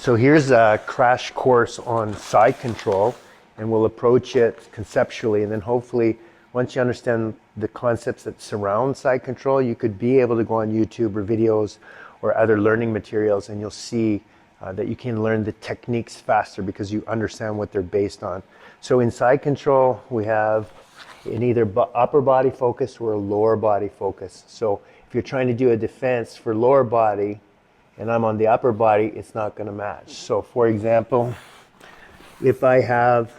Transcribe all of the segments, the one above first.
So here's a crash course on side control, and we'll approach it conceptually, and then hopefully once you understand the concepts that surround side control, you could be able to go on YouTube or videos or other learning materials, and you'll see that you can learn the techniques faster because you understand what they're based on. So in side control, we have in either upper body focus or a lower body focus. So if you're trying to do a defense for lower body and I'm on the upper body, it's not going to match. So for example, if I have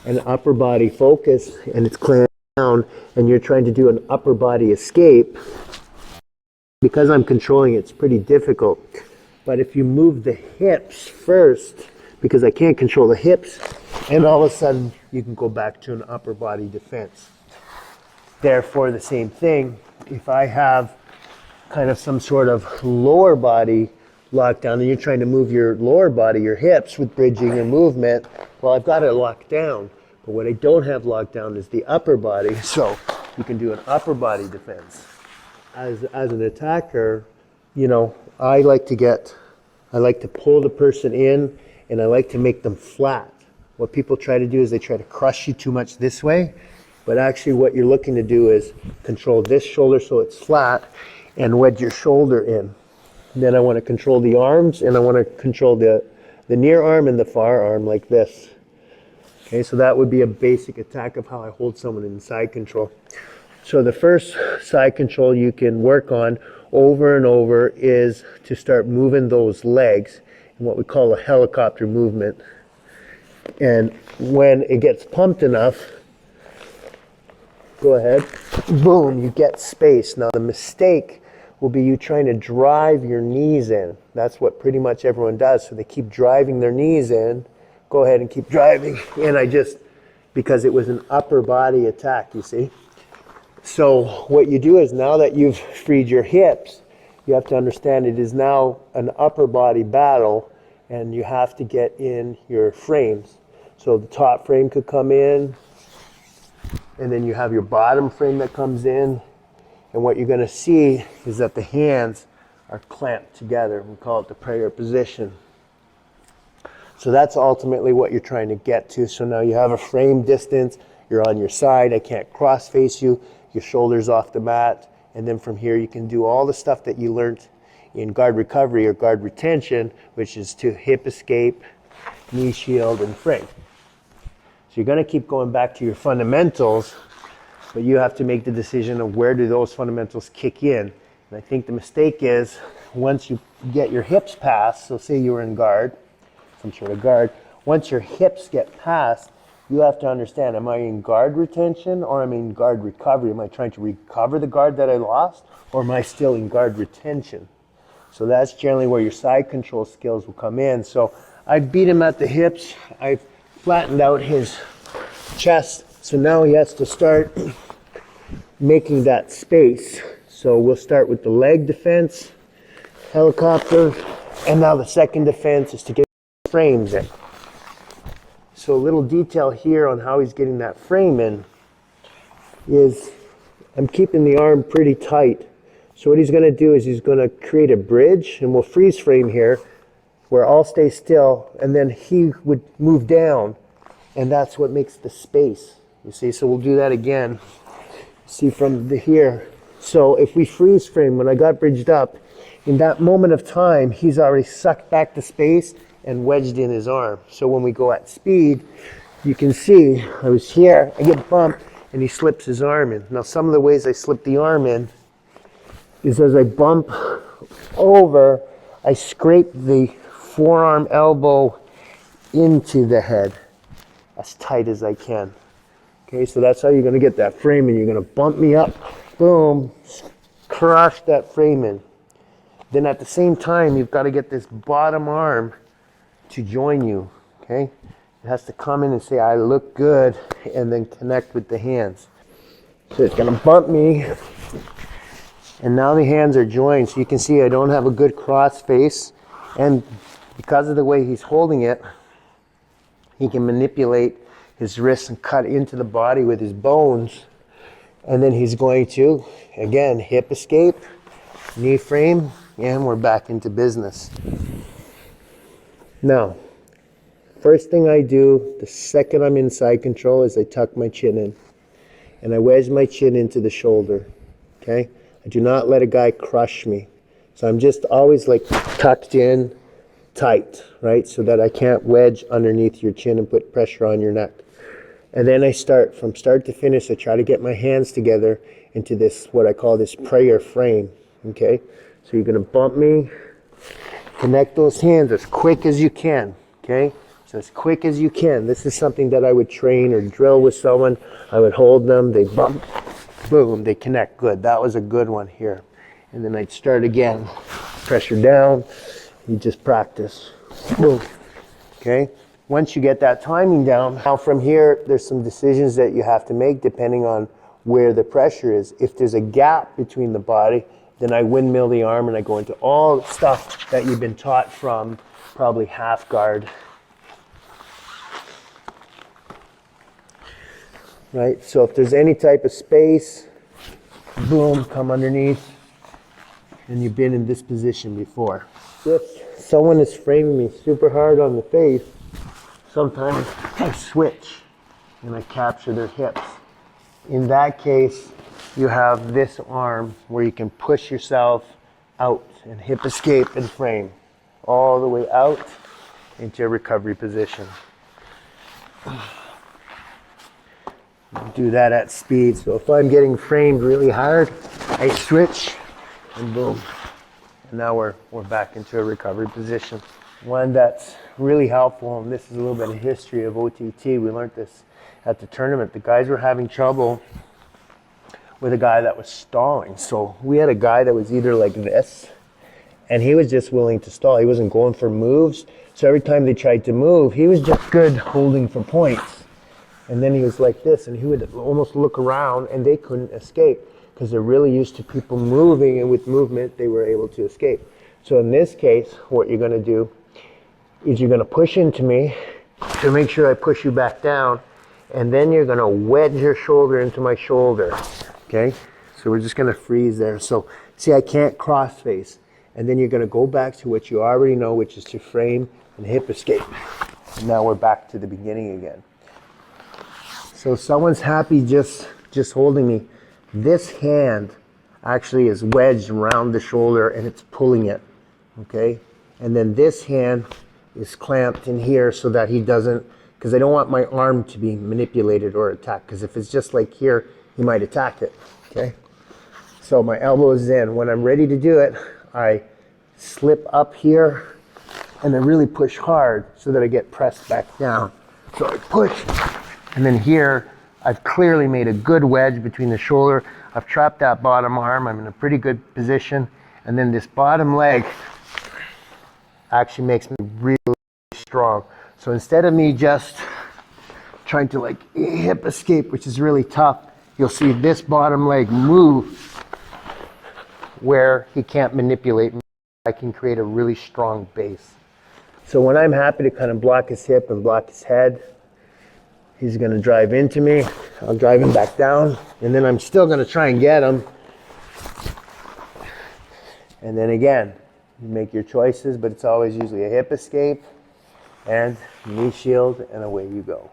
an upper body focus and it's clamped down and you're trying to do an upper body escape, because I'm controlling it, it's pretty difficult. But if you move the hips first, because I can't control the hips, and all of a sudden you can go back to an upper body defense. Therefore, the same thing, if I have kind of some sort of lower body lockdown and you're trying to move your lower body, your hips with bridging or movement, well, I've got it locked down. But what I don't have locked down is the upper body, so you can do an upper body defense. As an attacker, you know, I like to pull the person in and I like to make them flat. What people try to do is they try to crush you too much this way, but actually what you're looking to do is control this shoulder so it's flat and wedge your shoulder in. Then I want to control the arms and I want to control the near arm and the far arm like this. Okay, so that would be a basic attack of how I hold someone in side control. So the first side control you can work on over and over is to start moving those legs in what we call a helicopter movement. And when it gets pumped enough, go ahead, boom, you get space. Now the mistake will be you trying to drive your knees in. That's what pretty much everyone does. So they keep driving their knees in. Go ahead and keep driving. And because it was an upper body attack, you see. So what you do is now that you've freed your hips, you have to understand it is now an upper body battle and you have to get in your frames. So the top frame could come in and then you have your bottom frame that comes in, and what you're going to see is that the hands are clamped together. We call it the prayer position. So that's ultimately what you're trying to get to. So now you have a frame distance, you're on your side, I can't cross face you, your shoulders off the mat, and then from here you can do all the stuff that you learned in guard recovery or guard retention, which is to hip escape, knee shield, and frame. So you're going to keep going back to your fundamentals, but you have to make the decision of where do those fundamentals kick in. And I think the mistake is once you get your hips past, so say you were in guard, some sort of guard, once your hips get past, you have to understand, am I in guard retention or am I in guard recovery? Am I trying to recover the guard that I lost, or am I still in guard retention? So that's generally where your side control skills will come in. So I beat him at the hips. I've flattened out his chest. So now he has to start making that space. So we'll start with the leg defense, helicopter, and now the second defense is to get frames in. So a little detail here on how he's getting that frame in is I'm keeping the arm pretty tight. So what he's going to do is he's going to create a bridge, and we'll freeze frame here where I'll stay still and then he would move down, and that's what makes the space. You see, so we'll do that again. See from here. So if we freeze frame, when I got bridged up, in that moment of time, he's already sucked back the space and wedged in his arm. So when we go at speed, you can see I was here, I get bumped, and he slips his arm in. Now some of the ways I slip the arm in is as I bump over, I scrape the forearm elbow into the head as tight as I can. Okay, so that's how you're going to get that frame in. You're going to bump me up, boom, crush that frame in. Then at the same time, you've got to get this bottom arm to join you, okay? It has to come in and say, I look good, and then connect with the hands. So it's gonna bump me, and now the hands are joined. So you can see I don't have a good cross face, and because of the way he's holding it, he can manipulate his wrists and cut into the body with his bones. And then he's going to, again, hip escape, knee frame, and we're back into business. Now, first thing I do, the second I'm in side control, is I tuck my chin in. And I wedge my chin into the shoulder, okay? I do not let a guy crush me. So I'm just always like tucked in tight, right? So that I can't wedge underneath your chin and put pressure on your neck. And then I start, from start to finish, I try to get my hands together into this, what I call this prayer frame, okay? So you're gonna bump me, connect those hands as quick as you can, okay? So as quick as you can. This is something that I would train or drill with someone. I would hold them, they bump, boom, they connect. Good, that was a good one here. And then I'd start again. Pressure down, you just practice. Boom, okay? Once you get that timing down, now from here, there's some decisions that you have to make depending on where the pressure is. If there's a gap between the body, then I windmill the arm and I go into all the stuff that you've been taught from probably half guard. Right, so if there's any type of space, boom, come underneath, and you've been in this position before. If someone is framing me super hard on the face, sometimes I switch and I capture their hips. In that case, you have this arm where you can push yourself out and hip escape and frame all the way out into a recovery position. Do that at speed. So if I'm getting framed really hard, I switch and boom. And now we're back into a recovery position. One that's really helpful, and this is a little bit of history of OTT. We learned this at the tournament. The guys were having trouble with a guy that was stalling. So we had a guy that was either like this, and he was just willing to stall. He wasn't going for moves. So every time they tried to move, he was just good holding for points. And then he was like this, and he would almost look around, and they couldn't escape because they're really used to people moving, and with movement, they were able to escape. So in this case, what you're going to do is you're going to push into me to make sure I push you back down, and then you're going to wedge your shoulder into my shoulder, okay? So we're just going to freeze there. So see, I can't cross face, and then you're going to go back to what you already know, which is to frame and hip escape. And now we're back to the beginning again. So someone's happy just holding me. This hand actually is wedged around the shoulder and it's pulling it, okay? And then this hand is clamped in here so that he doesn't, because I don't want my arm to be manipulated or attacked, because if it's just like here, he might attack it, okay? So my elbow is in. When I'm ready to do it, I slip up here and I really push hard so that I get pressed back down. So I push. And then here, I've clearly made a good wedge between the shoulder. I've trapped that bottom arm. I'm in a pretty good position. And then this bottom leg actually makes me really strong. So instead of me just trying to like hip escape, which is really tough, you'll see this bottom leg move where he can't manipulate me. I can create a really strong base. So when I'm happy to kind of block his hip and block his head, he's going to drive into me. I'll drive him back down. And then I'm still going to try and get him. And then again, you make your choices, but it's always usually a hip escape and knee shield, and away you go.